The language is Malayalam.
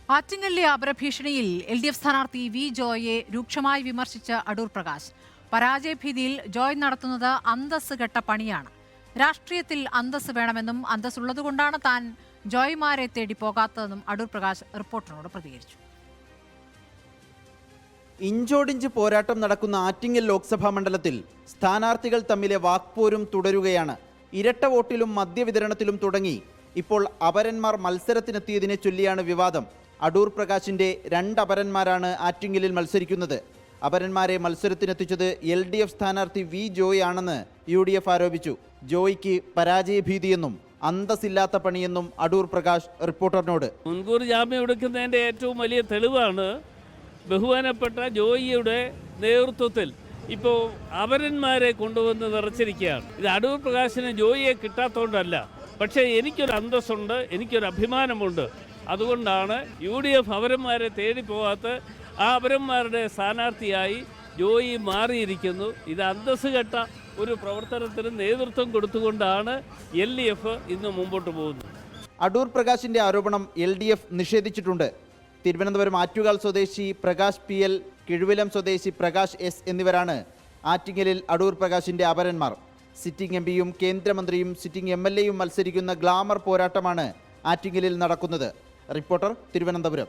ആറ്റിങ്ങലിലെ അപരഭീഷണിയിൽ LDF സ്ഥാനാർത്ഥി വി ജോയെ രൂക്ഷമായി വിമർശിച്ച അടൂർ പ്രകാശ്. പരാജയഭീതിയിൽ ജോയ് നടത്തുന്നത് അന്തസ് കെട്ട പണിയാണ്. രാഷ്ട്രീയത്തിൽ അന്തസ് വേണമെന്നും അന്തസ്സുള്ളതുകൊണ്ടാണ് താൻ ജോയ്മാരെ തേടി പോകാത്തതെന്നും അടൂർ പ്രകാശ് റിപ്പോർട്ടറിനോട് പ്രതികരിച്ചു. ഇഞ്ചോടിഞ്ച് പോരാട്ടം നടക്കുന്ന ആറ്റിങ്ങൽ ലോക്സഭാ മണ്ഡലത്തിൽ സ്ഥാനാർത്ഥികൾ തമ്മിലെ വാക്പോരും തുടരുകയാണ്. ഇരട്ട വോട്ടിലും മദ്യവിതരണത്തിലും തുടങ്ങി ഇപ്പോൾ അപരന്മാർ മത്സരത്തിനെത്തിയതിനെ ചൊല്ലിയാണ് വിവാദം. അടൂർ പ്രകാശിന്റെ 2 അപരന്മാരാണ് ആറ്റിങ്ങലിൽ മത്സരിക്കുന്നത്. അപരന്മാരെ മത്സരത്തിനെത്തിച്ചത് LDF സ്ഥാനാർത്ഥി വി ജോയ് ആണെന്ന് UDF ആരോപിച്ചു. ജോയ്ക്ക് പരാജയഭീതിയെന്നും അന്തസ്സില്ലാത്ത പണിയെന്നും അടൂർ പ്രകാശ് റിപ്പോർട്ടറിനോട്. മുൻകൂർ ജാമ്യം എടുക്കുന്നതിൻ്റെ ഏറ്റവും വലിയ തെളിവാണ് ബഹുമാനപ്പെട്ട ജോയിയുടെ നേതൃത്വത്തിൽ ഇപ്പോൾ അപരന്മാരെ കൊണ്ടുവന്ന് നിറച്ചിരിക്കുകയാണ്. ഇത് അടൂർ പ്രകാശിന് ജോയിയെ കിട്ടാത്തതുകൊണ്ടല്ല, പക്ഷേ എനിക്കൊരു അന്തസ്സുണ്ട്, എനിക്കൊരു അഭിമാനമുണ്ട്. അതുകൊണ്ടാണ് UDF അപരന്മാരെ തേടി പോകാത്ത ആ അപരന്മാരുടെ സ്ഥാനാർത്ഥിയായി ജോയി മാറിയിരിക്കുന്നു. ഇത് അന്തസ്സ് കെട്ട ഒരു പ്രവർത്തനത്തിന് നേതൃത്വം കൊടുത്തുകൊണ്ടാണ് LDF ഇന്ന് മുമ്പോട്ട് പോകുന്നത്. അടൂർ പ്രകാശിന്റെ ആരോപണം LDF നിഷേധിച്ചിട്ടുണ്ട്. തിരുവനന്തപുരം ആറ്റുകാൽ സ്വദേശി പ്രകാശ് PL, കിഴുവിലം സ്വദേശി പ്രകാശ് S എന്നിവരാണ് ആറ്റിങ്ങലിൽ അടൂർ പ്രകാശിന്റെ അപരന്മാർ. സിറ്റിംഗ് MPയും കേന്ദ്രമന്ത്രിയും സിറ്റിംഗ് MLAയും മത്സരിക്കുന്ന ഗ്ലാമർ പോരാട്ടമാണ് ആറ്റിങ്ങലിൽ നടക്കുന്നത്. റിപ്പോർട്ടർ, തിരുവനന്തപുരം.